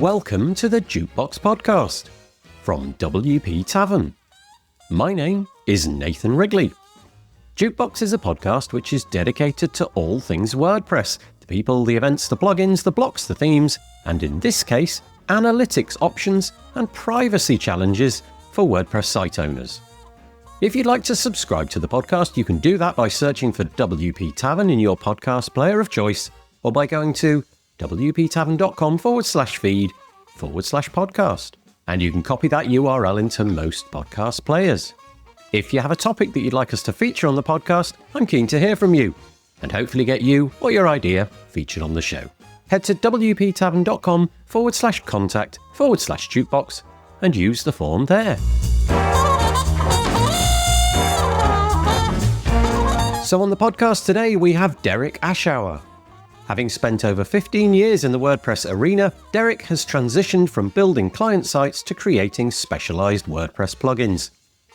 Welcome to the Jukebox Podcast from WP Tavern. My name is Nathan Wrigley. Jukebox is a podcast which is dedicated to all things WordPress, the people, the events, the plugins, the blocks, the themes, and in this case, analytics options and privacy challenges for WordPress site owners. If you'd like to subscribe to the podcast, you can do that by searching for WP Tavern in your podcast player of choice, or by going to wptavern.com/feed/podcast. And you can copy that URL into most podcast players. If you have a topic that you'd like us to feature on the podcast, I'm keen to hear from you and hopefully get you or your idea featured on the show. Head to wptavern.com/contact/jukebox and use the form there. So on the podcast today, we have Derek Ashauer. Having spent over 15 years in the WordPress arena, Derek has transitioned from building client sites to creating specialized WordPress plugins.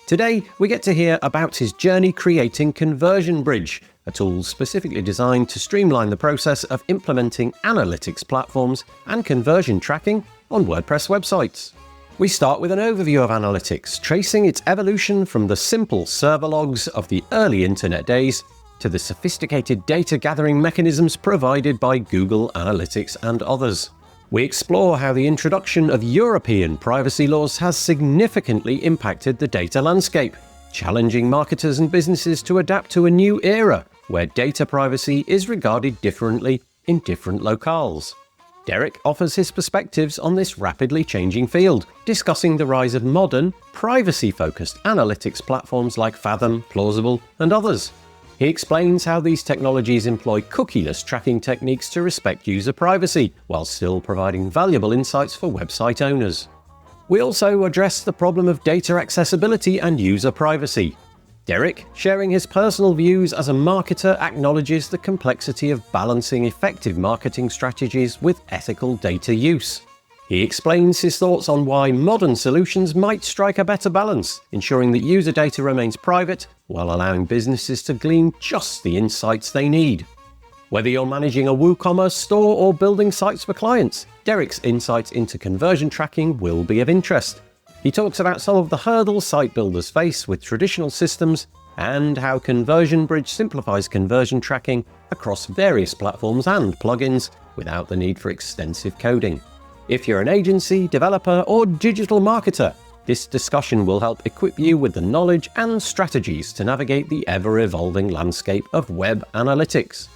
Today, we get to hear about his journey creating Conversion Bridge, a tool specifically designed to streamline the process of implementing analytics platforms and conversion tracking on WordPress websites. We start with an overview of analytics, tracing its evolution from the simple server logs of the early internet days to the sophisticated data gathering mechanisms provided by Google Analytics and others. We explore how the introduction of European privacy laws has significantly impacted the data landscape, challenging marketers and businesses to adapt to a new era where data privacy is regarded differently in different locales. Derek offers his perspectives on this rapidly changing field, discussing the rise of modern, privacy-focused analytics platforms like Fathom, Plausible, and others. He explains how these technologies employ cookieless tracking techniques to respect user privacy, while still providing valuable insights for website owners. We also address the problem of data accessibility and user privacy. Derek, sharing his personal views as a marketer, acknowledges the complexity of balancing effective marketing strategies with ethical data use. He explains his thoughts on why modern solutions might strike a better balance, ensuring that user data remains private while allowing businesses to glean just the insights they need. Whether you're managing a WooCommerce store or building sites for clients, Derek's insights into conversion tracking will be of interest. He talks about some of the hurdles site builders face with traditional systems and how Conversion Bridge simplifies conversion tracking across various platforms and plugins without the need for extensive coding. If you're an agency, developer, or digital marketer, this discussion will help equip you with the knowledge and strategies to navigate the ever-evolving landscape of web analytics.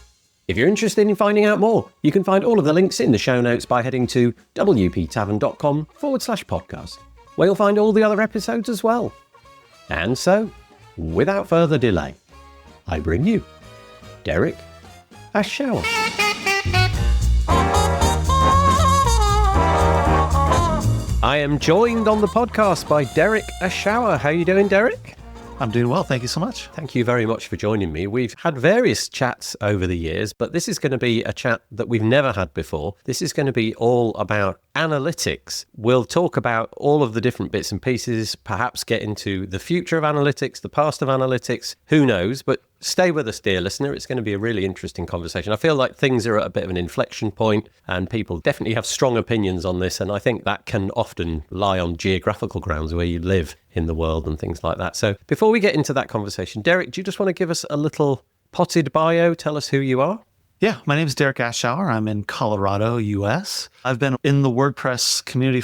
If you're interested in finding out more, you can find all of the links in the show notes by heading to wptavern.com/podcast, where you'll find all the other episodes as well. And so, without further delay, I bring you Derek Ashauer. I am joined on the podcast by Derek Ashauer. How are you doing, Derek? I'm doing well. Thank you so much. Thank you very much for joining me. We've had various chats over the years, but this is going to be a chat that we've never had before. This is going to be all about analytics. We'll talk about all of the different bits and pieces, perhaps get into the future of analytics, the past of analytics, who knows, but stay with us, dear listener. It's going to be a really interesting conversation. I feel like things are at a bit of an inflection point and people definitely have strong opinions on this. And I think that can often lie on geographical grounds where you live in the world and things like that. So before we get into that conversation, Derek, do you just want to give us a little potted bio? Tell us who you are. Yeah, my name is Derek Ashauer. I'm in Colorado, US. I've been in the WordPress community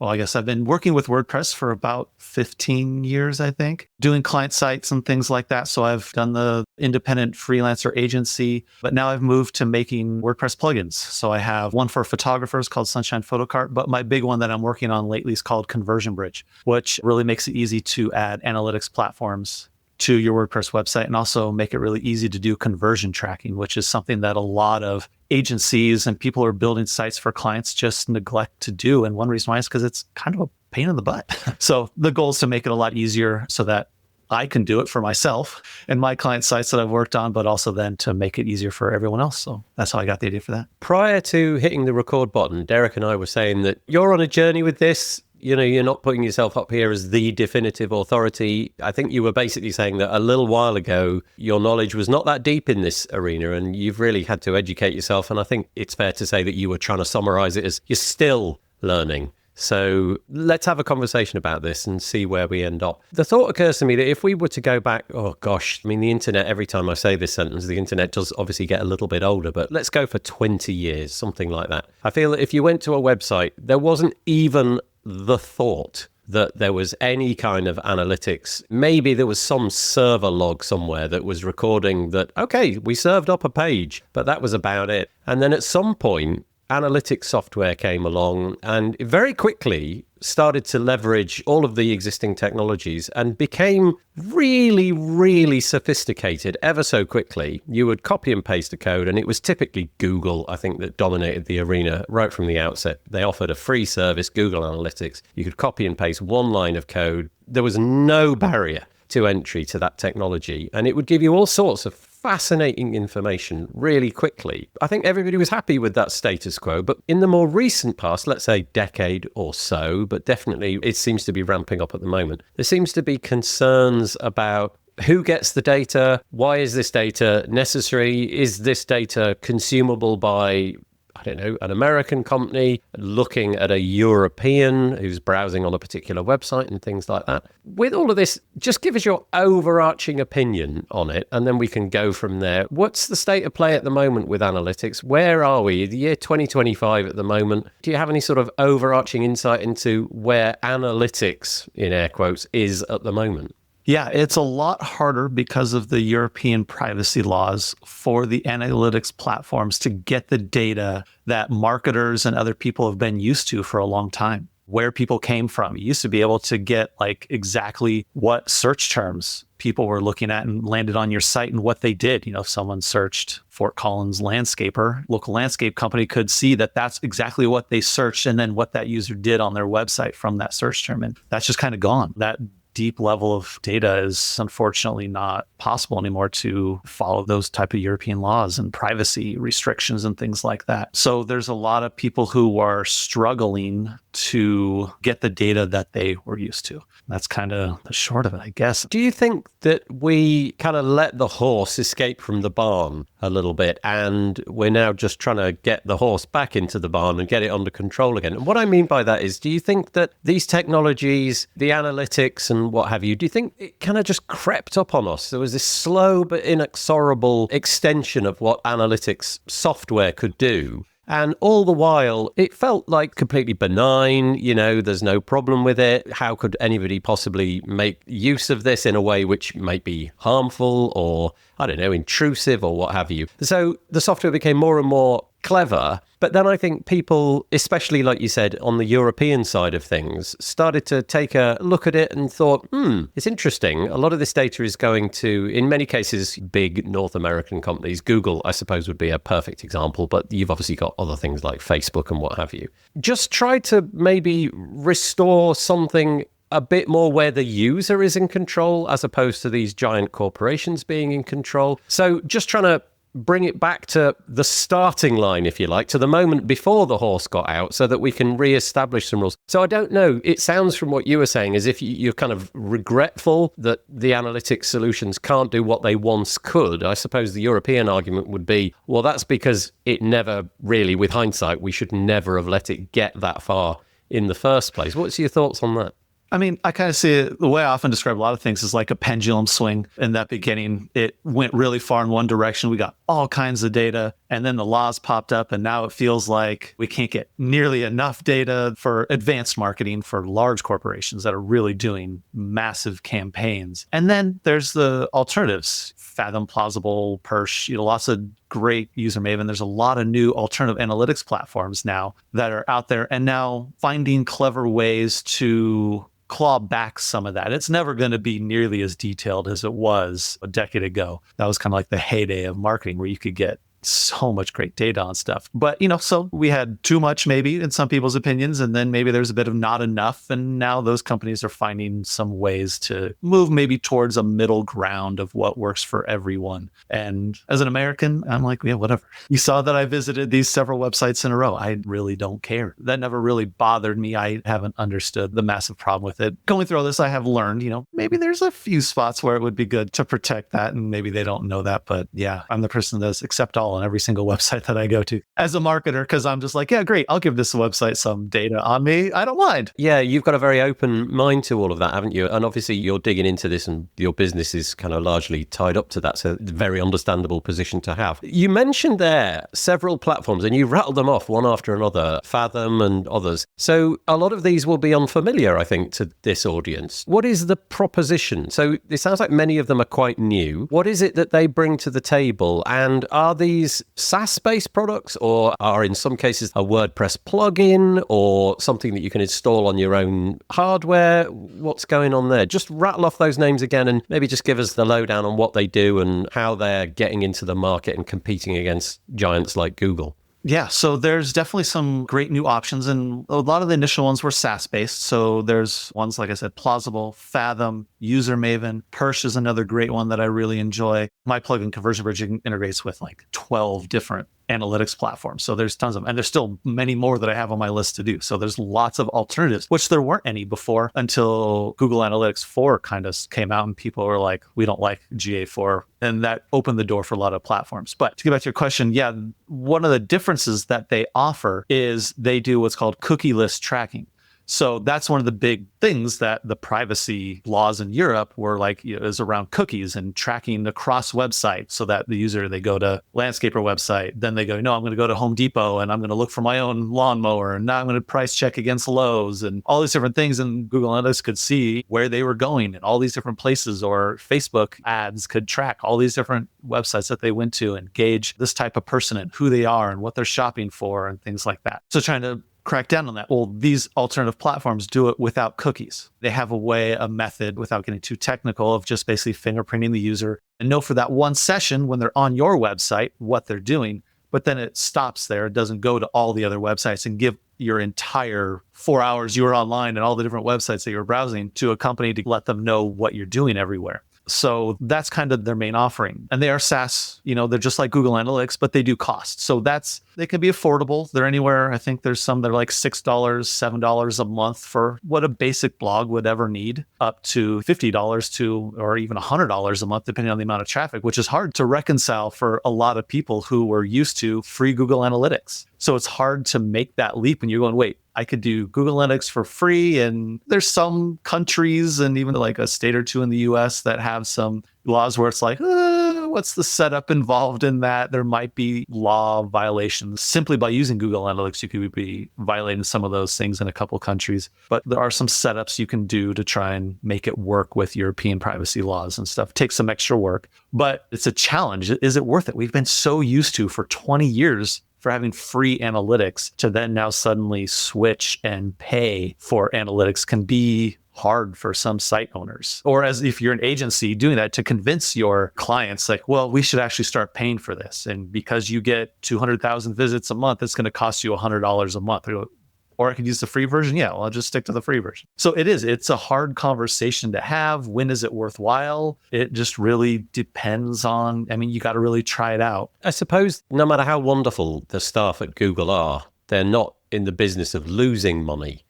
I've been working with WordPress for about 15 years, I think, doing client sites and things like that. So I've done the independent freelancer agency, but now I've moved to making WordPress plugins. So I have one for photographers called Sunshine Photocart, but my big one that I'm working on lately is called Conversion Bridge, which really makes it easy to add analytics platforms to your WordPress website and also make it really easy to do conversion tracking, which is something that a lot of agencies and people who are building sites for clients just neglect to do. And one reason why is because it's kind of a pain in the butt. So the goal is to make it a lot easier so that I can do it for myself and my client sites that I've worked on, but also then to make it easier for everyone else. So that's how I got the idea for that. Prior to hitting the record button, Derek and I were saying that you're on a journey with this. you're not putting yourself up here as the definitive authority. I think you were basically saying that a little while ago, your knowledge was not that deep in this arena and you've really had to educate yourself. And I think it's fair to say that you were trying to summarize it as you're still learning. So let's have a conversation about this and see where we end up. The thought occurs to me that if we were to go back, oh gosh, I mean, the internet, every time I say this sentence, the internet does obviously get a little bit older, but let's go for 20 years, something like that. I feel that if you went to a website, there wasn't even the thought that there was any kind of analytics. Maybe there was some server log somewhere that was recording that, okay, we served up a page, but that was about it. And then at some point, analytics software came along and very quickly started to leverage all of the existing technologies and became really, really sophisticated ever so quickly. You would copy and paste a code, and it was typically Google, I think, that dominated the arena right from the outset. They offered a free service, Google Analytics. You could copy and paste one line of code. There was no barrier to entry to that technology, and it would give you all sorts of fascinating information really quickly. I think everybody was happy with that status quo, but in the more recent past, let's say decade or so, but definitely it seems to be ramping up at the moment, there seems to be concerns about who gets the data, why is this data necessary, is this data consumable by, I don't know, an American company looking at a European who's browsing on a particular website and things like that. With all of this, just give us your overarching opinion on it, and then we can go from there. What's the state of play at the moment with analytics? Where are we? The year 2025 at the moment. Do you have any sort of overarching insight into where analytics, in air quotes, is at the moment? Yeah, it's a lot harder because of the European privacy laws for the analytics platforms to get the data that marketers and other people have been used to for a long time, where people came from. You used to be able to get like exactly what search terms people were looking at and landed on your site and what they did. If someone searched Fort Collins landscaper, local landscape company could see that that's exactly what they searched and then what that user did on their website from that search term. And that's just kind of gone. That deep level of data is unfortunately not possible anymore to follow those type of European laws and privacy restrictions and things like that. So there's a lot of people who are struggling to get the data that they were used to. That's kind of the short of it, I guess. Do you think that we kind of let the horse escape from the barn a little bit, and we're now just trying to get the horse back into the barn and get it under control again? And what I mean by that is, do you think that these technologies, the analytics and what have you, do you think it kind of just crept up on us? There was this slow but inexorable extension of what analytics software could do. And all the while, it felt like completely benign, there's no problem with it. How could anybody possibly make use of this in a way which might be harmful or, I don't know, intrusive or what have you? So the software became more and more clever. But then I think people, especially like you said, on the European side of things, started to take a look at it and thought, it's interesting. A lot of this data is going to, in many cases, big North American companies. Google, I suppose, would be a perfect example, but you've obviously got other things like Facebook and what have you. Just try to maybe restore something a bit more where the user is in control as opposed to these giant corporations being in control. So just trying to bring it back to the starting line, if you like, to the moment before the horse got out so that we can re-establish some rules. So I don't know, it sounds from what you were saying as if you're kind of regretful that the analytics solutions can't do what they once could. I suppose the European argument would be, well, that's because it never really, with hindsight, we should never have let it get that far in the first place. What's your thoughts on that? I mean, I kind of see it, the way I often describe a lot of things is like a pendulum swing. In that beginning, it went really far in one direction. We got all kinds of data, and then the laws popped up, and now it feels like we can't get nearly enough data for advanced marketing for large corporations that are really doing massive campaigns. And then there's the alternatives, Fathom, Plausible, Persh, lots of great user Maven. There's a lot of new alternative analytics platforms now that are out there, and now finding clever ways to claw back some of that. It's never going to be nearly as detailed as it was a decade ago. That was kind of like the heyday of marketing where you could get so much great data on stuff. But, so we had too much maybe in some people's opinions, and then maybe there's a bit of not enough. And now those companies are finding some ways to move maybe towards a middle ground of what works for everyone. And as an American, I'm like, yeah, whatever. You saw that I visited these several websites in a row. I really don't care. That never really bothered me. I haven't understood the massive problem with it. Going through all this, I have learned, maybe there's a few spots where it would be good to protect that. And maybe they don't know that. But yeah, I'm the person that does accept all on every single website that I go to as a marketer, because I'm just like, yeah, great. I'll give this website some data on me. I don't mind. Yeah, you've got a very open mind to all of that, haven't you? And obviously you're digging into this and your business is kind of largely tied up to that. So it's a very understandable position to have. You mentioned there several platforms and you rattled them off one after another, Fathom and others. So a lot of these will be unfamiliar, I think, to this audience. What is the proposition? So it sounds like many of them are quite new. What is it that they bring to the table? And are these SaaS-based products, or are in some cases a WordPress plugin or something that you can install on your own hardware? What's going on there? Just rattle off those names again and maybe just give us the lowdown on what they do and how they're getting into the market and competing against giants like Google. Yeah, so there's definitely some great new options, and a lot of the initial ones were SaaS-based. So there's ones, like I said, Plausible, Fathom, User Maven. Persh is another great one that I really enjoy. My plugin Conversion Bridge integrates with like 12 different analytics platforms. So there's tons of them. And there's still many more that I have on my list to do. So there's lots of alternatives, which there weren't any before until Google Analytics 4 kind of came out and people were like, we don't like GA4. And that opened the door for a lot of platforms. But to get back to your question, yeah, one of the differences that they offer is they do what's called cookie-less tracking. So that's one of the big things that the privacy laws in Europe were like, is around cookies and tracking across websites, so that the user, they go to landscaper website, then they go, no, I'm going to go to Home Depot and I'm going to look for my own lawnmower. And now I'm going to price check against Lowe's and all these different things. And Google Analytics could see where they were going in all these different places, or Facebook ads could track all these different websites that they went to and gauge this type of person and who they are and what they're shopping for and things like that. So trying to crack down on that. Well, these alternative platforms do it without cookies. They have a method, without getting too technical, of just basically fingerprinting the user and know for that one session when they're on your website what they're doing. But then it stops there. It doesn't go to all the other websites and give your entire 4 hours you were online and all the different websites that you were browsing to a company to let them know what you're doing everywhere. So that's kind of their main offering. And they are SaaS, they're just like Google Analytics, but they do cost. So they can be affordable. They're anywhere. I think there's some that are like $6, $7 a month for what a basic blog would ever need, up to $50 to, or even $100 a month, depending on the amount of traffic, which is hard to reconcile for a lot of people who were used to free Google Analytics. So it's hard to make that leap when you're going, wait, I could do Google Analytics for free. And there's some countries and even like a state or two in the US that have some laws where it's like, what's the setup involved in that? There might be law violations. Simply by using Google Analytics, you could be violating some of those things in a couple countries. But there are some setups you can do to try and make it work with European privacy laws and stuff. It takes some extra work, but it's a challenge. Is it worth it? We've been so used to for 20 years for having free analytics, to then now suddenly switch and pay for analytics can be hard for some site owners. Or as if you're an agency doing that, to convince your clients like, well, we should actually start paying for this. And because you get 200,000 visits a month, it's going to cost you $100 a month. Or I could use the free version. Yeah, well, I'll just stick to the free version. So it's a hard conversation to have. When is it worthwhile? It just really depends on, you got to really try it out. I suppose no matter how wonderful the staff at Google are, they're not in the business of losing money.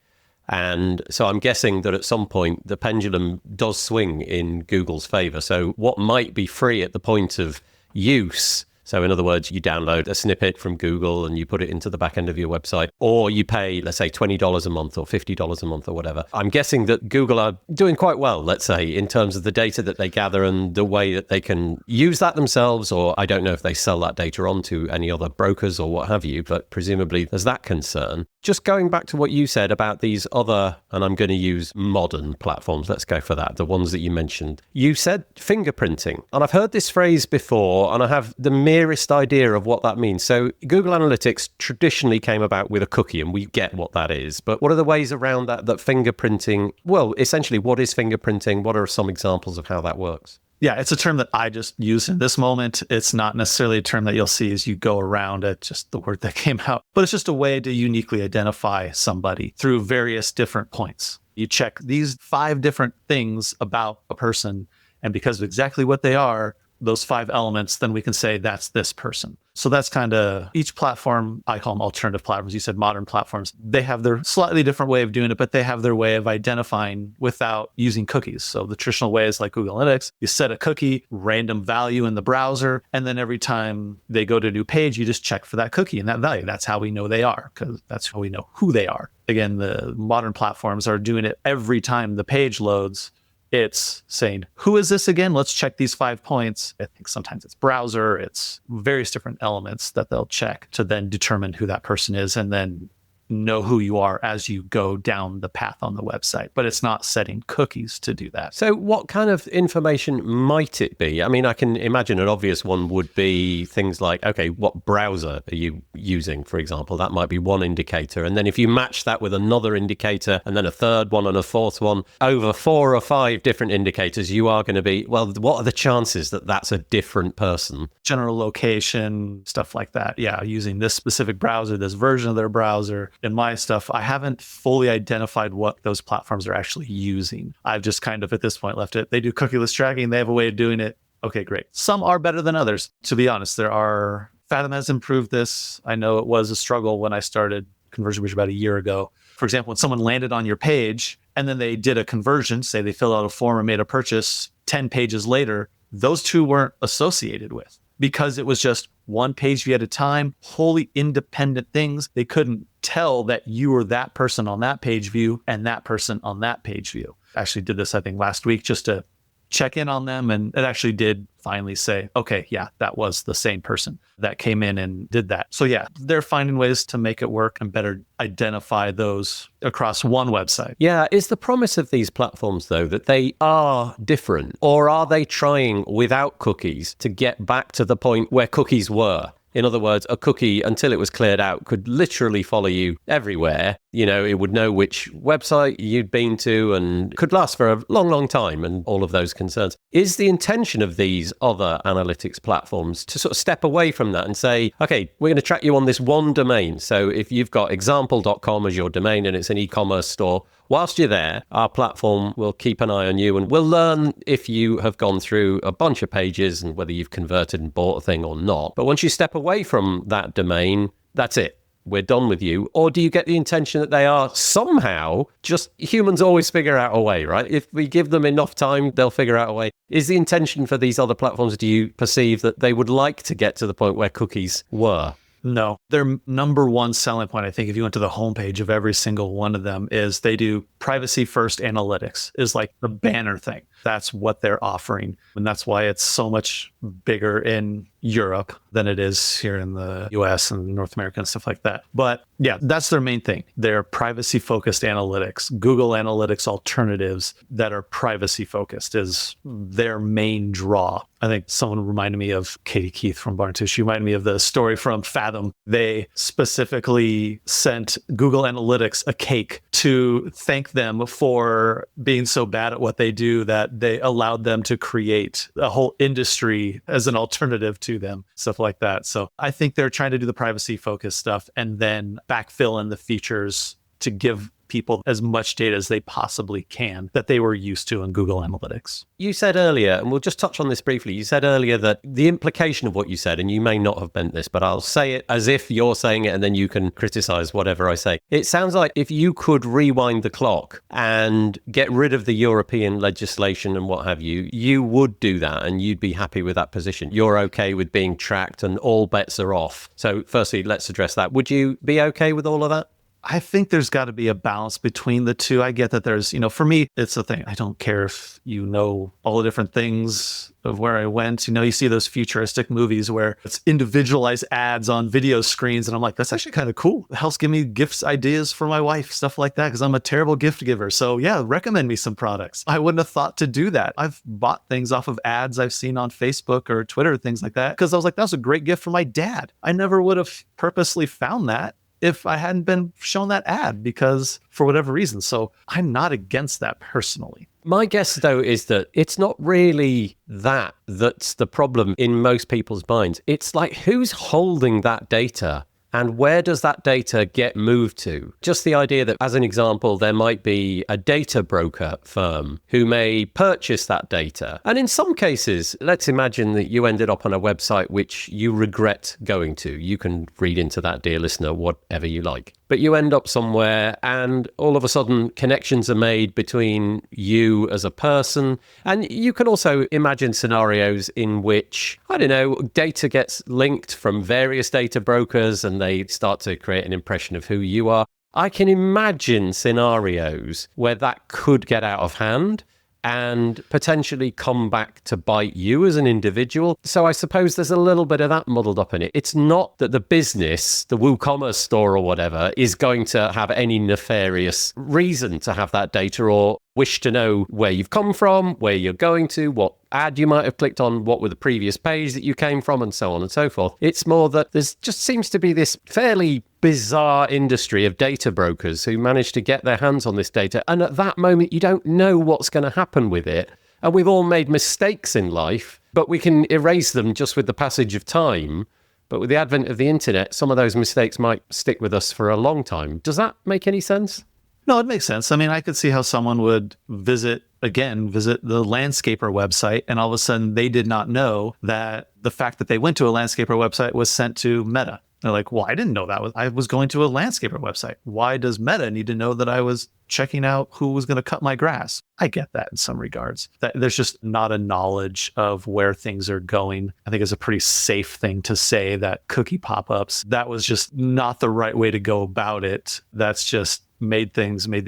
And so I'm guessing that at some point the pendulum does swing in Google's favor. So what might be free at the point of use, so in other words, you download a snippet from Google and you put it into the back end of your website, or you pay, let's say, $20 a month or $50 a month or whatever. I'm guessing that Google are doing quite well, let's say, in terms of the data that they gather and the way that they can use that themselves, or I don't know if they sell that data on to any other brokers or what have you, but presumably there's that concern. Just going back to what you said about these other, and I'm going to use modern platforms, let's go for that, the ones that you mentioned. You said fingerprinting, and I've heard this phrase before, and I have the merest idea of what that means. So Google Analytics traditionally came about with a cookie, and we get what that is. But what are the ways around that fingerprinting, well, essentially, what is fingerprinting? What are some examples of how that works? Yeah, it's a term that I just use in this moment. It's not necessarily a term that you'll see as you go around it, just the word that came out. But it's just a way to uniquely identify somebody through various different points. You check these 5 different things about a person, and because of exactly what they are, those 5 elements, then we can say that's this person. So that's kind of each platform. I call them alternative platforms. You said modern platforms. They have their slightly different way of doing it, but they have their way of identifying without using cookies. So the traditional way is like Google Analytics. You set a cookie, random value in the browser, and then every time they go to a new page, you just check for that cookie and that value. That's how we know they are, because that's how we know who they are. Again, the modern platforms are doing it every time the page loads. It's saying, who is this again? Let's check these 5 points. I think sometimes it's browser, it's various different elements that they'll check to then determine who that person is and then know who you are as you go down the path on the website. But it's not setting cookies to do that. So what kind of information might it be? I mean, I can imagine an obvious one would be things like, okay, what browser are you using, for example? That might be one indicator. And then if you match that with another indicator and then a third one and a fourth one, over 4 or 5 different indicators, you are going to be, well, what are the chances that that's a different person? General location, stuff like that. Yeah, using this specific browser, this version of their browser. In my stuff, I haven't fully identified what those platforms are actually using. I've just kind of at this point left it. They do cookieless tracking. They have a way of doing it. Okay, great. Some are better than others. To be honest, Fathom has improved this. I know it was a struggle when I started Conversion Bridge about a year ago. For example, when someone landed on your page and then they did a conversion, say they filled out a form and made a purchase 10 pages later, those 2 weren't associated with, because it was just one page view at a time, wholly independent things. They couldn't tell that you were that person on that page view and that person on that page view. I actually did this, I think, last week just to check in on them. And it actually did finally say, okay, yeah, that was the same person that came in and did that. So yeah, they're finding ways to make it work and better identify those across one website. Yeah. Is the promise of these platforms, though, that they are different, or are they trying without cookies to get back to the point where cookies were? In other words, a cookie, until it was cleared out, could literally follow you everywhere. You know, it would know which website you'd been to and could last for a long, long time, and all of those concerns. Is the intention of these other analytics platforms to sort of step away from that and say, okay, we're going to track you on this one domain. So if you've got example.com as your domain and it's an e-commerce store, whilst you're there, our platform will keep an eye on you and we'll learn if you have gone through a bunch of pages and whether you've converted and bought a thing or not. But once you step away from that domain, that's it. We're done with you. Or do you get the intention that they are somehow just humans always figure out a way, right? If we give them enough time, they'll figure out a way. Is the intention for these other platforms, do you perceive that they would like to get to the point where cookies were? No, their number one selling point, I think, if you went to the homepage of every single one of them, is they do privacy first analytics is like the banner thing. That's what they're offering. And that's why it's so much bigger in Europe than it is here in the US and North America and stuff like that. But yeah, that's their main thing. They're privacy focused analytics. Google Analytics alternatives that are privacy focused is their main draw. I think someone reminded me of Katie Keith from Barn Too. She reminded me of the story from Fathom. They specifically sent Google Analytics a cake to thank them for being so bad at what they do that they allowed them to create a whole industry as an alternative to them, stuff like that. So I think they're trying to do the privacy focused stuff and then backfill in the features to give people as much data as they possibly can that they were used to in Google Analytics. You said earlier, and we'll just touch on this briefly, you said earlier that the implication of what you said, and you may not have meant this, but I'll say it as if you're saying it and then you can criticize whatever I say. It sounds like if you could rewind the clock and get rid of the European legislation and what have you, you would do that and you'd be happy with that position. You're okay with being tracked and all bets are off. So firstly, let's address that. Would you be okay with all of that? I think there's got to be a balance between the two. I get that there's, for me, it's a thing. I don't care if you know all the different things of where I went. You see those futuristic movies where it's individualized ads on video screens. And I'm like, that's actually kind of cool. It helps give me gifts ideas for my wife, stuff like that, because I'm a terrible gift giver. So yeah, recommend me some products. I wouldn't have thought to do that. I've bought things off of ads I've seen on Facebook or Twitter, things like that, because I was like, that was a great gift for my dad. I never would have purposely found that if I hadn't been shown that ad, because for whatever reason. So I'm not against that personally. My guess, though, is that it's not really that's the problem in most people's minds. It's like, who's holding that data? And where does that data get moved to? Just the idea that, as an example, there might be a data broker firm who may purchase that data. And in some cases, let's imagine that you ended up on a website which you regret going to. You can read into that, dear listener, whatever you like. But you end up somewhere and all of a sudden connections are made between you as a person. And you can also imagine scenarios in which, I don't know, data gets linked from various data brokers and they start to create an impression of who you are. I can imagine scenarios where that could get out of hand and potentially come back to bite you as an individual. So I suppose there's a little bit of that muddled up in it. It's not that the business, the WooCommerce store or whatever, is going to have any nefarious reason to have that data or wish to know where you've come from, where you're going to, what ad you might have clicked on, what were the previous page that you came from, and so on and so forth. It's more that there's just seems to be this fairly bizarre industry of data brokers who manage to get their hands on this data. And at that moment, you don't know what's going to happen with it. And we've all made mistakes in life, but we can erase them just with the passage of time. But with the advent of the internet, some of those mistakes might stick with us for a long time. Does that make any sense? No, it makes sense. I mean, I could see how someone would visit the landscaper website, and all of a sudden they did not know that the fact that they went to a landscaper website was sent to Meta. They're like, well, I didn't know that. I was going to a landscaper website. Why does Meta need to know that I was checking out who was going to cut my grass? I get that in some regards. That there's just not a knowledge of where things are going. I think it's a pretty safe thing to say that cookie pop-ups, that was just not the right way to go about it. That's just made the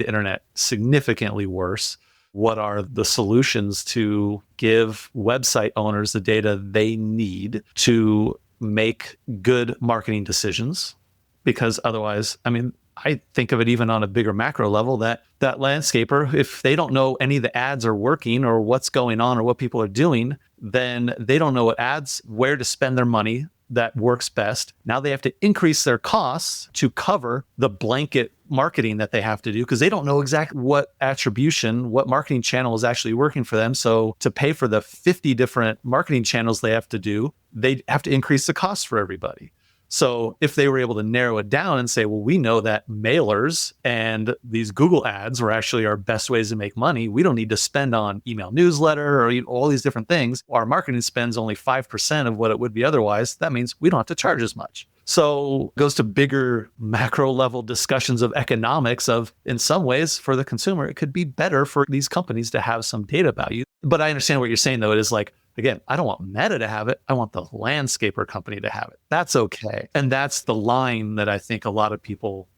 internet significantly worse. What are the solutions to give website owners the data they need to make good marketing decisions? Because otherwise, I mean, I think of it even on a bigger macro level, that landscaper, if they don't know any of the ads are working or what's going on or what people are doing, then they don't know what ads, where to spend their money that works best. Now they have to increase their costs to cover the blanket marketing that they have to do because they don't know exactly what attribution, what marketing channel is actually working for them. So to pay for the 50 different marketing channels they have to do, they have to increase the cost for everybody. So if they were able to narrow it down and say, well, we know that mailers and these Google ads are actually our best ways to make money. We don't need to spend on email newsletter or all these different things. Our marketing spends only 5% of what it would be otherwise. That means we don't have to charge as much. So it goes to bigger macro level discussions of economics of, in some ways, for the consumer, it could be better for these companies to have some data value. But I understand what you're saying, though. It is like, again, I don't want Meta to have it. I want the landscaper company to have it. That's okay. And that's the line that I think a lot of people,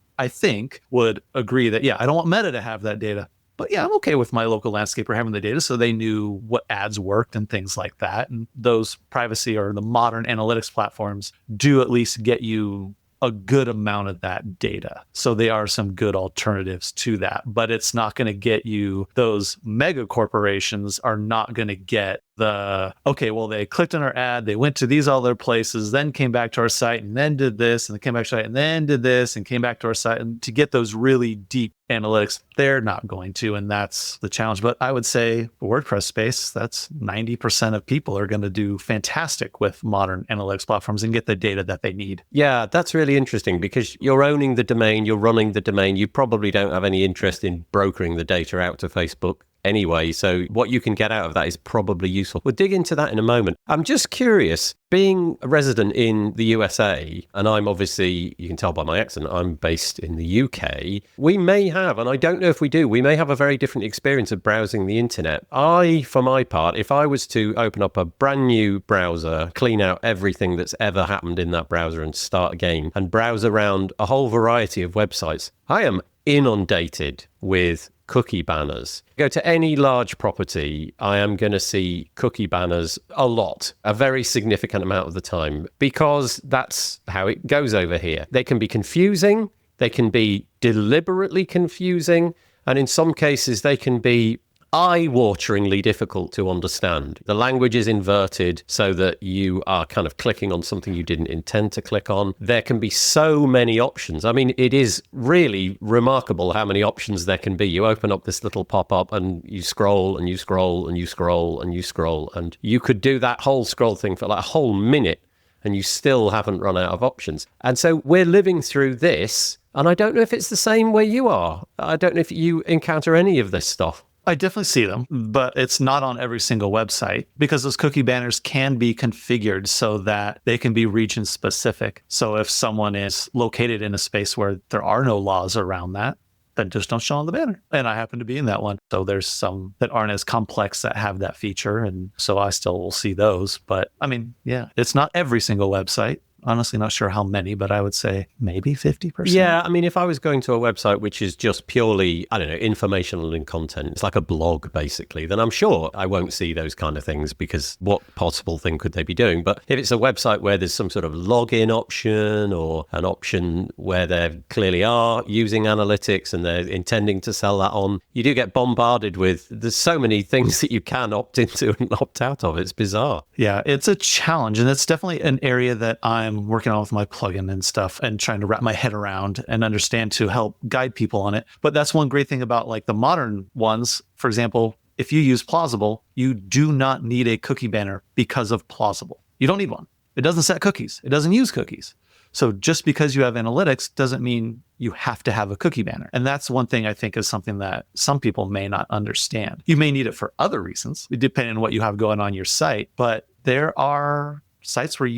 would agree that, yeah, I don't want Meta to have that data. But yeah, I'm okay with my local landscaper having the data so they knew what ads worked and things like that. And those privacy or the modern analytics platforms do at least get you a good amount of that data. So they are some good alternatives to that, but it's not going to get you, those mega corporations are not going to get they clicked on our ad, they went to these other places, then came back to our site and then did this, and they came back to our site and then did this and came back to our site. And to get those really deep analytics, they're not going to, and that's the challenge. But I would say the WordPress space, that's 90% of people are going to do fantastic with modern analytics platforms and get the data that they need. Yeah, that's really interesting because you're owning the domain, you're running the domain, you probably don't have any interest in brokering the data out to Facebook anyway. So what you can get out of that is probably useful. We'll dig into that in a moment. I'm just curious, being a resident in the USA, and I'm obviously, you can tell by my accent, I'm based in the UK. We may have, and I don't know if we do, we may have a very different experience of browsing the internet. For my part, if I was to open up a brand new browser, clean out everything that's ever happened in that browser and start again and browse around a whole variety of websites, I am inundated with cookie banners. Go to any large property, I am going to see cookie banners a very significant amount of the time, because that's how it goes over here. They can be confusing, they can be deliberately confusing, and in some cases they can be eye-wateringly difficult to understand. The language is inverted so that you are kind of clicking on something you didn't intend to click on. There can be so many options. I mean, it is really remarkable how many options there can be. You open up this little pop-up and you scroll and you scroll and you scroll and you scroll, and you could do that whole scroll thing for like a whole minute and you still haven't run out of options. And so we're living through this, and I don't know if it's the same where you are. I don't know if you encounter any of this stuff. I definitely see them, but it's not on every single website because those cookie banners can be configured so that they can be region specific. So if someone is located in a space where there are no laws around that, then just don't show on the banner. And I happen to be in that one. So there's some that aren't as complex that have that feature. And so I still will see those. But I mean, yeah, it's not every single website. Honestly, not sure how many, but I would say maybe 50%. Yeah, I mean, if I was going to a website which is just purely, I don't know, informational in content, it's like a blog basically, then I'm sure I won't see those kind of things because what possible thing could they be doing? But if it's a website where there's some sort of login option or an option where they clearly are using analytics and they're intending to sell that on, you do get bombarded with, there's so many things that you can opt into and opt out of. It's bizarre. Yeah, it's a challenge. And it's definitely an area that I'm working on with my plugin and stuff and trying to wrap my head around and understand to help guide people on it. But that's one great thing about like the modern ones. For example, if you use Plausible, you do not need a cookie banner because of Plausible. You don't need one. It doesn't set cookies. It doesn't use cookies. So just because you have analytics doesn't mean you have to have a cookie banner. And that's one thing I think is something that some people may not understand. You may need it for other reasons, depending on what you have going on your site. But there are sites where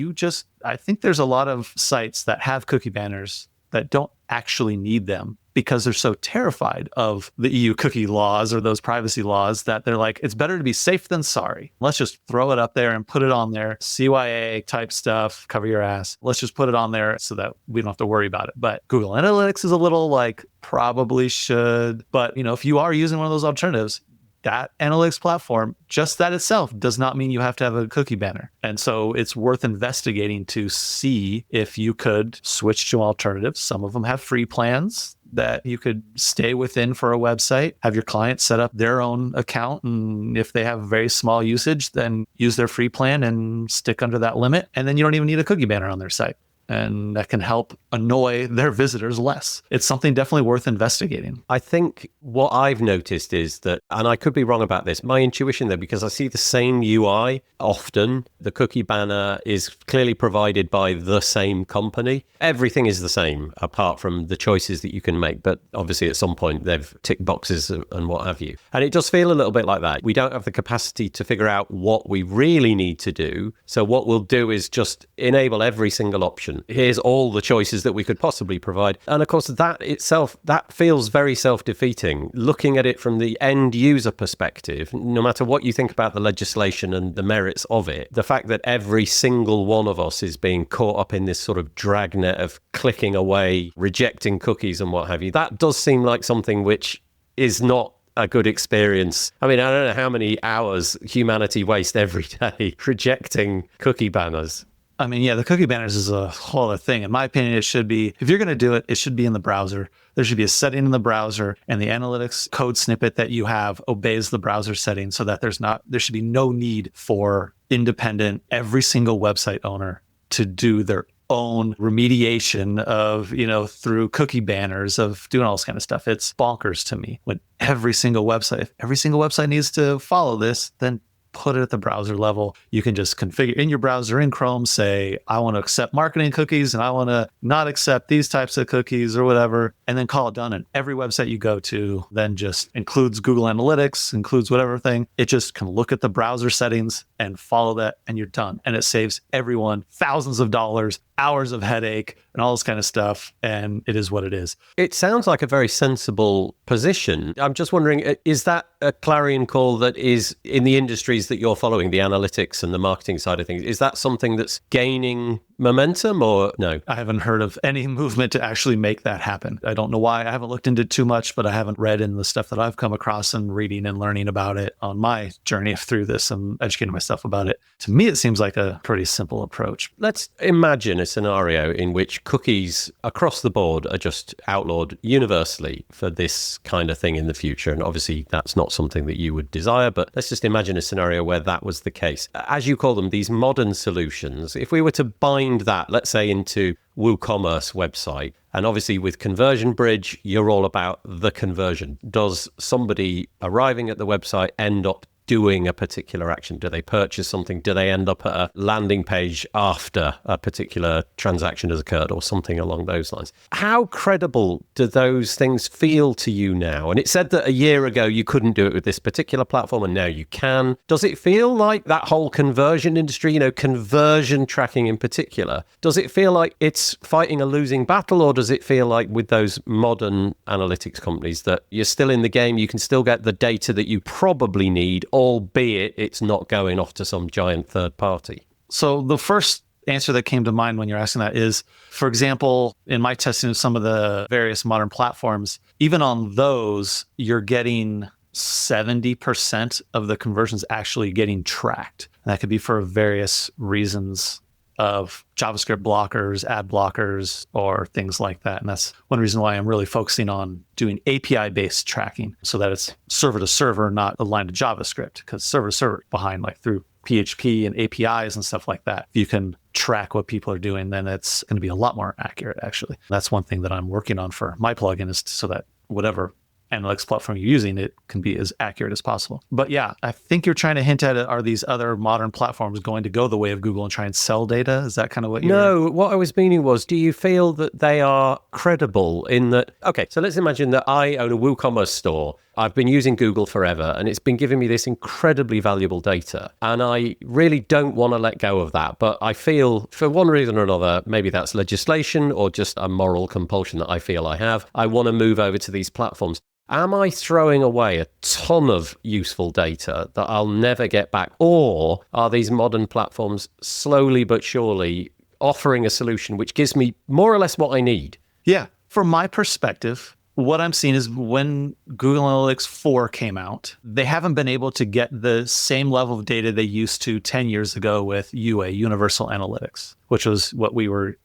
I think there's a lot of sites that have cookie banners that don't actually need them because they're so terrified of the EU cookie laws or those privacy laws that they're like, it's better to be safe than sorry. Let's just throw it up there and put it on there. CYA type stuff, cover your ass. Let's just put it on there so that we don't have to worry about it. But Google Analytics is a little like, probably should. But, if you are using one of those alternatives, that analytics platform, just that itself does not mean you have to have a cookie banner. And so it's worth investigating to see if you could switch to alternatives. Some of them have free plans that you could stay within for a website, have your client set up their own account. And if they have very small usage, then use their free plan and stick under that limit. And then you don't even need a cookie banner on their site. And that can help annoy their visitors less. It's something definitely worth investigating. I think what I've noticed is that, and I could be wrong about this, my intuition though, because I see the same UI often, the cookie banner is clearly provided by the same company. Everything is the same apart from the choices that you can make. But obviously at some point they've ticked boxes and what have you. And it does feel a little bit like that. We don't have the capacity to figure out what we really need to do. So what we'll do is just enable every single option. Here's all the choices that we could possibly provide. And of course, that itself, that feels very self-defeating. Looking at it from the end user perspective, no matter what you think about the legislation and the merits of it, the fact that every single one of us is being caught up in this sort of dragnet of clicking away, rejecting cookies and what have you, that does seem like something which is not a good experience. I mean, I don't know how many hours humanity wastes every day rejecting cookie banners. I mean, yeah, the cookie banners is a whole other thing. In my opinion, it should be, if you're going to do it, it should be in the browser. There should be a setting in the browser, and the analytics code snippet that you have obeys the browser setting so that there should be no need for independent, every single website owner to do their own remediation of, through cookie banners, of doing all this kind of stuff. It's bonkers to me when if every single website needs to follow this, then put it at the browser level. You can just configure in your browser in Chrome, say, I want to accept marketing cookies and I want to not accept these types of cookies or whatever, and then call it done. And every website you go to then just includes Google Analytics, includes whatever thing. It just can look at the browser settings and follow that, and you're done. And it saves everyone thousands of dollars, hours of headache, and all this kind of stuff. And it is what it is. It sounds like a very sensible position. I'm just wondering, is that a clarion call that is in the industries that you're following, the analytics and the marketing side of things? Is that something that's gaining momentum or no? I haven't heard of any movement to actually make that happen. I don't know why. I haven't looked into it too much, but I haven't read in the stuff that I've come across and reading and learning about it on my journey through this and educating myself about it. To me, it seems like a pretty simple approach. Let's imagine a scenario in which cookies across the board are just outlawed universally for this kind of thing in the future. And obviously, that's not something that you would desire, but let's just imagine a scenario where that was the case. As you call them, these modern solutions, if we were to bind that, let's say, into WooCommerce website, and obviously with Conversion Bridge, you're all about the conversion. Does somebody arriving at the website end up doing a particular action? Do they purchase something? Do they end up at a landing page after a particular transaction has occurred or something along those lines? How credible do those things feel to you now? And it said that a year ago you couldn't do it with this particular platform and now you can. Does it feel like that whole conversion industry, conversion tracking in particular, does it feel like it's fighting a losing battle, or does it feel like with those modern analytics companies that you're still in the game, you can still get the data that you probably need, albeit it's not going off to some giant third party? So the first answer that came to mind when you're asking that is, for example, in my testing of some of the various modern platforms, even on those, you're getting 70% of the conversions actually getting tracked. And that could be for various reasons of JavaScript blockers, ad blockers, or things like that. And that's one reason why I'm really focusing on doing API-based tracking so that it's server to server, not aligned to JavaScript, because server to server behind, like through PHP and APIs and stuff like that. If you can track what people are doing, then it's going to be a lot more accurate, actually. That's one thing that I'm working on for my plugin, is so that whatever analytics platform you're using, it can be as accurate as possible. But yeah, I think you're trying to hint at it. Are these other modern platforms going to go the way of Google and try and sell data? Is that kind of what you're... No, what I was meaning was, do you feel that they are credible in that, okay, so let's imagine that I own a WooCommerce store. I've been using Google forever and it's been giving me this incredibly valuable data. And I really don't want to let go of that. But I feel for one reason or another, maybe that's legislation or just a moral compulsion that I feel I have, I want to move over to these platforms. Am I throwing away a ton of useful data that I'll never get back? Or are these modern platforms slowly but surely offering a solution which gives me more or less what I need? Yeah. From my perspective, what I'm seeing is when Google Analytics 4 came out, they haven't been able to get the same level of data they used to 10 years ago with UA, Universal Analytics, which was what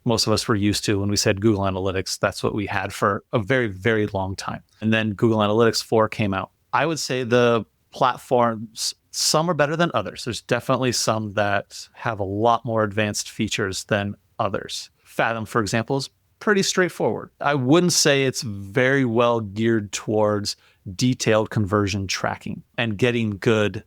most of us were used to when we said Google Analytics. That's what we had for a very, very long time. And then Google Analytics 4 came out. I would say the platforms, some are better than others. There's definitely some that have a lot more advanced features than others. Fathom, for example, is pretty straightforward. I wouldn't say it's very well geared towards detailed conversion tracking and getting good,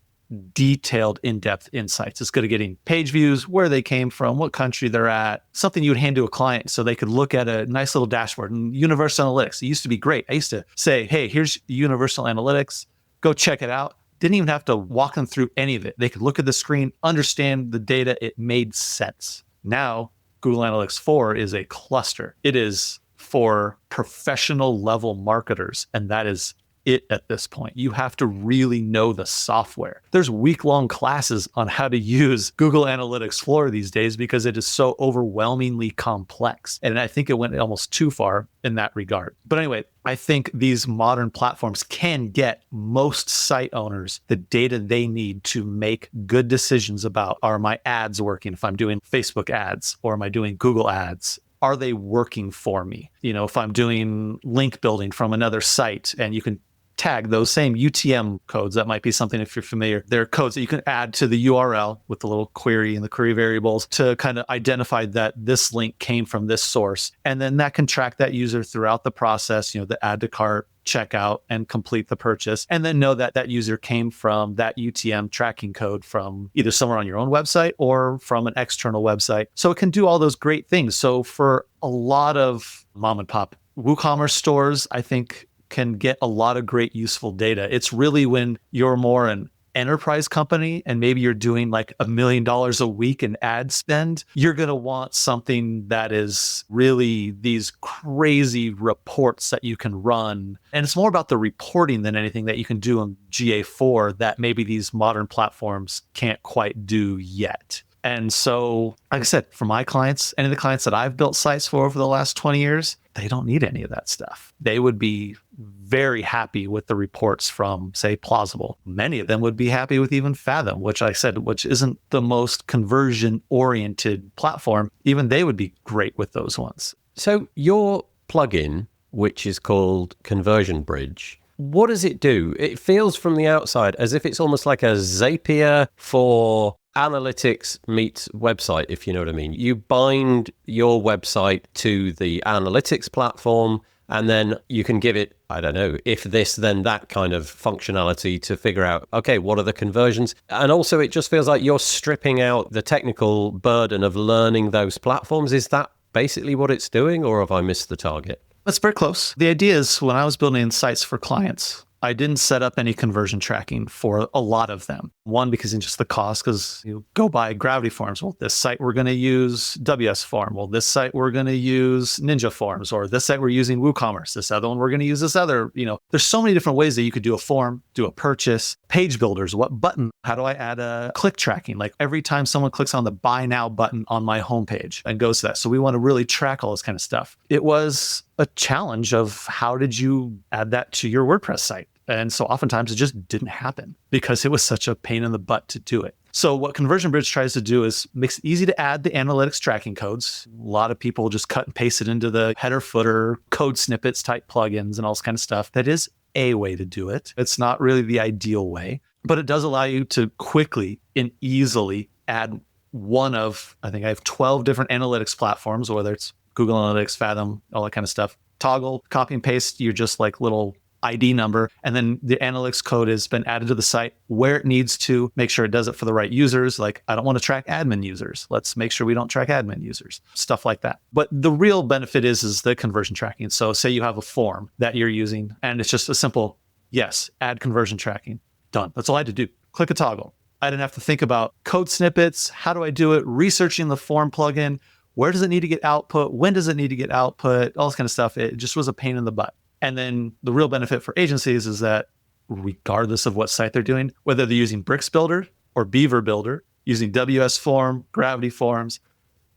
detailed, in-depth insights. It's good at getting page views, where they came from, what country they're at, something you would hand to a client so they could look at a nice little dashboard. And Universal Analytics, it used to be great. I used to say, hey, here's Universal Analytics, go check it out. Didn't even have to walk them through any of it. They could look at the screen, understand the data, it made sense. Now, Google Analytics 4 is a cluster. It is for professional level marketers, and that is it at this point. You have to really know the software. There's week-long classes on how to use Google Analytics 4 these days because it is so overwhelmingly complex. And I think it went almost too far in that regard. But anyway, I think these modern platforms can get most site owners the data they need to make good decisions about, are my ads working? If I'm doing Facebook ads, or am I doing Google ads? Are they working for me? If I'm doing link building from another site, and you can tag those same UTM codes. That might be something, if you're familiar. There are codes that you can add to the URL with the little query and the query variables to kind of identify that this link came from this source. And then that can track that user throughout the process, the add to cart, checkout, and complete the purchase. And then know that that user came from that UTM tracking code from either somewhere on your own website or from an external website. So it can do all those great things. So for a lot of mom and pop WooCommerce stores, I think can get a lot of great useful data. It's really when you're more an enterprise company and maybe you're doing like $1 million a week in ad spend, you're going to want something that is really these crazy reports that you can run. And it's more about the reporting than anything that you can do on GA4 that maybe these modern platforms can't quite do yet. And so, like I said, for my clients, any of the clients that I've built sites for over the last 20 years, they don't need any of that stuff. They would be very happy with the reports from, say, Plausible. Many of them would be happy with even Fathom, which I said, which isn't the most conversion-oriented platform. Even they would be great with those ones. So your plugin, which is called Conversion Bridge, what does it do? It feels from the outside as if it's almost like a Zapier for analytics meets website, if you know what I mean. You bind your website to the analytics platform, and then you can give it, I don't know, if this, then that kind of functionality to figure out, okay, what are the conversions? And also it just feels like you're stripping out the technical burden of learning those platforms. Is that basically what it's doing, or have I missed the target? That's very close. The idea is when I was building sites for clients, I didn't set up any conversion tracking for a lot of them. One, because in just the cost, because you go by Gravity Forms. Well, this site we're going to use WS Form. Well, this site we're going to use Ninja Forms, or this site we're using WooCommerce. This other one we're going to use this other. There's so many different ways that you could do a form, do a purchase, page builders. What button? How do I add a click tracking? Like every time someone clicks on the buy now button on my homepage and goes to that. So we want to really track all this kind of stuff. It was a challenge of how did you add that to your WordPress site? And so oftentimes it just didn't happen because it was such a pain in the butt to do it. So what Conversion Bridge tries to do is makes it easy to add the analytics tracking codes. A lot of people just cut and paste it into the header footer, code snippets type plugins and all this kind of stuff. That is a way to do it. It's not really the ideal way, but it does allow you to quickly and easily add one of, I think I have 12 different analytics platforms, whether it's Google Analytics, Fathom, all that kind of stuff. Toggle, copy and paste, you're just like little ID number, and then the analytics code has been added to the site where it needs to make sure it does it for the right users. Like, I don't want to track admin users. Let's make sure we don't track admin users, stuff like that. But the real benefit is the conversion tracking. So say you have a form that you're using and it's just a simple, yes, add conversion tracking, done. That's all I had to do. Click a toggle. I didn't have to think about code snippets. How do I do it? Researching the form plugin. Where does it need to get output? When does it need to get output? All this kind of stuff. It just was a pain in the butt. And then the real benefit for agencies is that regardless of what site they're doing, whether they're using Bricks Builder or Beaver Builder, using WS Form, Gravity Forms,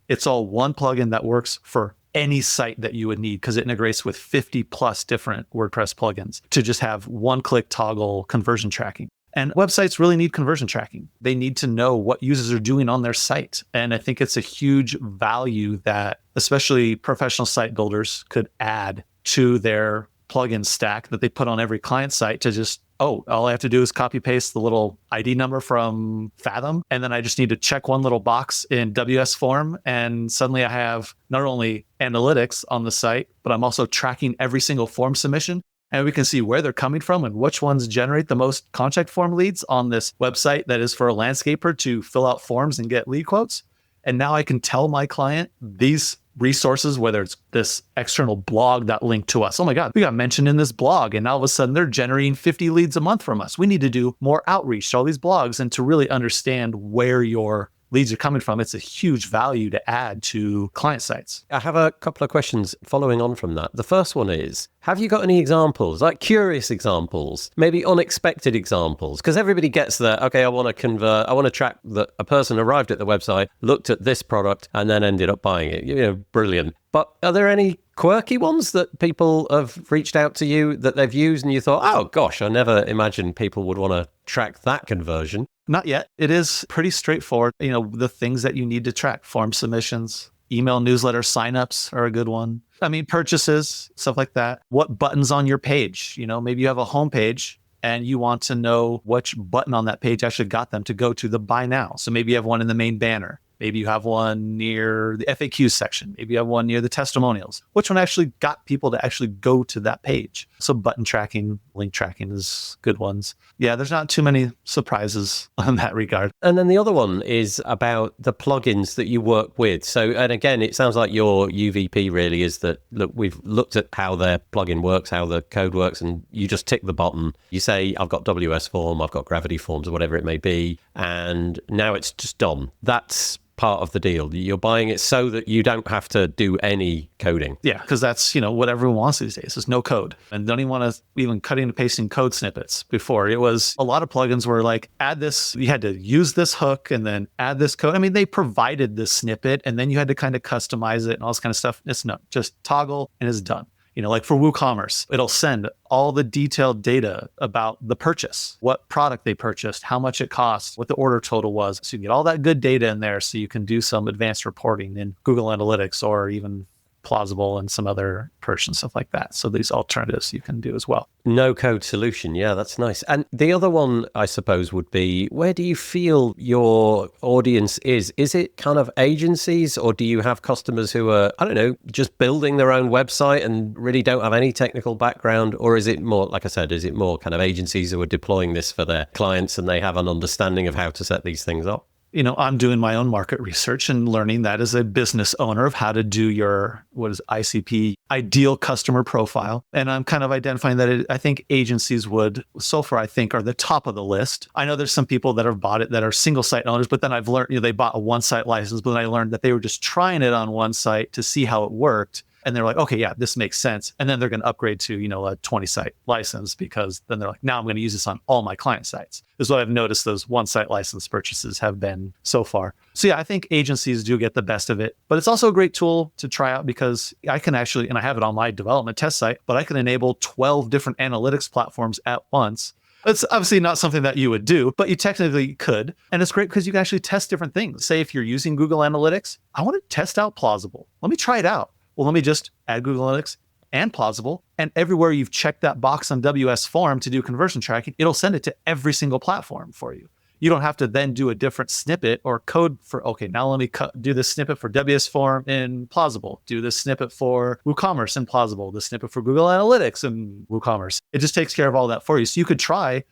it's all one plugin that works for any site that you would need because it integrates with 50 plus different WordPress plugins to just have one-click toggle conversion tracking. And websites really need conversion tracking. They need to know what users are doing on their site. And I think it's a huge value that especially professional site builders could add to their plugin stack that they put on every client site to just, all I have to do is copy paste the little ID number from Fathom. And then I just need to check one little box in WS Form. And suddenly I have not only analytics on the site, but I'm also tracking every single form submission. And we can see where they're coming from and which ones generate the most contact form leads on this website that is for a landscaper to fill out forms and get lead quotes. And now I can tell my client these resources, whether it's this external blog that linked to us. Oh my God, we got mentioned in this blog. And all of a sudden they're generating 50 leads a month from us. We need to do more outreach to all these blogs and to really understand where your leads are coming from. It's a huge value to add to client sites. I have a couple of questions following on from that. The first one is, have you got any examples, like curious examples, maybe unexpected examples? Because everybody gets that, okay, I want to track that a person arrived at the website, looked at this product, and then ended up buying it. Brilliant. But are there any quirky ones that people have reached out to you that they've used and you thought, oh gosh, I never imagined people would want to track that conversion? Not yet. It is pretty straightforward. The things that you need to track, form submissions, email newsletter signups are a good one. I mean, purchases, stuff like that. What buttons on your page? Maybe you have a home page and you want to know which button on that page actually got them to go to the buy now. So maybe you have one in the main banner. Maybe you have one near the FAQ section. Maybe you have one near the testimonials. Which one actually got people to actually go to that page? So button tracking, link tracking is good ones. Yeah, there's not too many surprises on that regard. And then the other one is about the plugins that you work with. So, and again, it sounds like your UVP really is that, look, we've looked at how their plugin works, how the code works, and you just tick the button. You say, I've got WS Form, I've got Gravity Forms, or whatever it may be, and now it's just done. That's part of the deal. You're buying it so that you don't have to do any coding. Yeah, because that's, what everyone wants these days is no code. And don't even want to even cutting and pasting code snippets. Before, it was a lot of plugins were like, add this, you had to use this hook and then add this code. I mean, they provided this snippet and then you had to kind of customize it and all this kind of stuff. It's no, just toggle and it's done. Like for WooCommerce, it'll send all the detailed data about the purchase, what product they purchased, how much it cost, what the order total was. So you get all that good data in there so you can do some advanced reporting in Google Analytics or even Plausible and some other Perch and stuff like that. So these alternatives you can do as well. No code solution. Yeah, that's nice. And the other one, I suppose, would be, where do you feel your audience is? Is it kind of agencies, or do you have customers who are, I don't know, just building their own website and really don't have any technical background? Or is it more, like I said, is it more kind of agencies who are deploying this for their clients and they have an understanding of how to set these things up? I'm doing my own market research and learning that as a business owner of how to do your, what is ICP, ideal customer profile. And I'm kind of identifying that I think agencies would, so far, I think, are the top of the list. I know there's some people that have bought it that are single site owners, but then I've learned, they bought a one site license, but then I learned that they were just trying it on one site to see how it worked. And they're like, okay, yeah, this makes sense. And then they're going to upgrade to, a 20 site license, because then they're like, now I'm going to use this on all my client sites. This is what I've noticed those one site license purchases have been so far. So yeah, I think agencies do get the best of it, but it's also a great tool to try out because I can actually, and I have it on my development test site, but I can enable 12 different analytics platforms at once. It's obviously not something that you would do, but you technically could. And it's great because you can actually test different things. Say if you're using Google Analytics, I want to test out Plausible. Let me try it out. Well, let me just add Google Analytics and Plausible. And everywhere you've checked that box on WS Form to do conversion tracking, it'll send it to every single platform for you. You don't have to then do a different snippet or code for, okay, now let me do this snippet for WS Form in Plausible, do this snippet for WooCommerce in Plausible, the snippet for Google Analytics in WooCommerce. It just takes care of all that for you. So you could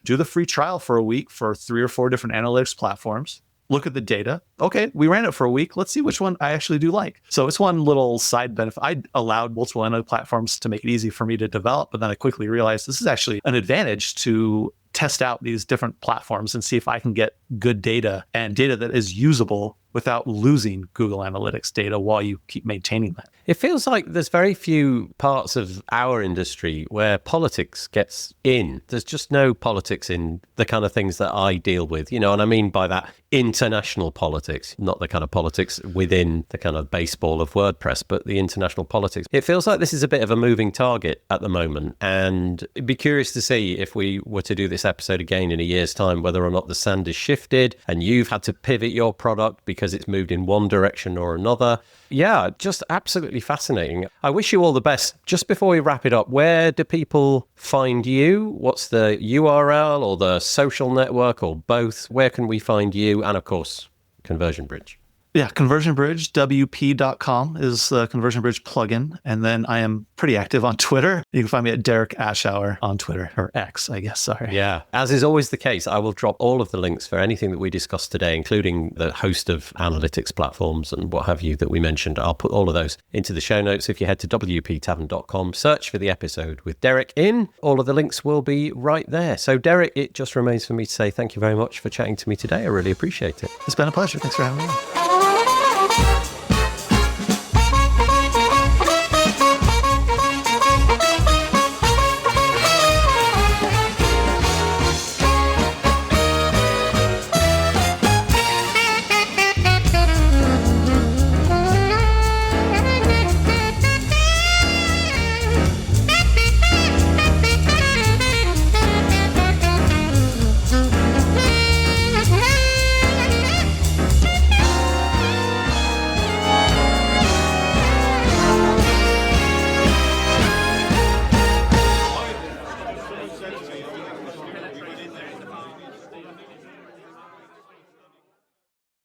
do the free trial for a week for 3 or 4 different analytics platforms. Look at the data. Okay, we ran it for a week. Let's see which one I actually do like. So it's one little side benefit. I allowed multiple analytic platforms to make it easy for me to develop, but then I quickly realized this is actually an advantage to test out these different platforms and see if I can get good data and data that is usable without losing Google Analytics data while you keep maintaining that. It feels like there's very few parts of our industry where politics gets in. There's just no politics in the kind of things that I deal with, and I mean by that international politics, not the kind of politics within the kind of baseball of WordPress, but the international politics. It feels like this is a bit of a moving target at the moment, and I'd be curious to see if we were to do this episode again in a year's time, whether or not the sand is shifted and you've had to pivot your product because it's moved in one direction or another. Yeah, just absolutely fascinating. I wish you all the best. Just before we wrap it up, where do people find you? What's the URL or the social network or both? Where can we find you? And of course, Conversion Bridge. Yeah, Conversion Bridge, WP.com is the Conversion Bridge plugin. And then I am pretty active on Twitter. You can find me at Derek Ashauer on Twitter, or X, I guess, sorry. Yeah, as is always the case, I will drop all of the links for anything that we discussed today, including the host of analytics platforms and what have you that we mentioned. I'll put all of those into the show notes. If you head to wptavern.com, search for the episode with Derek in, all of the links will be right there. So Derek, it just remains for me to say thank you very much for chatting to me today. I really appreciate it. It's been a pleasure. Thanks for having me on.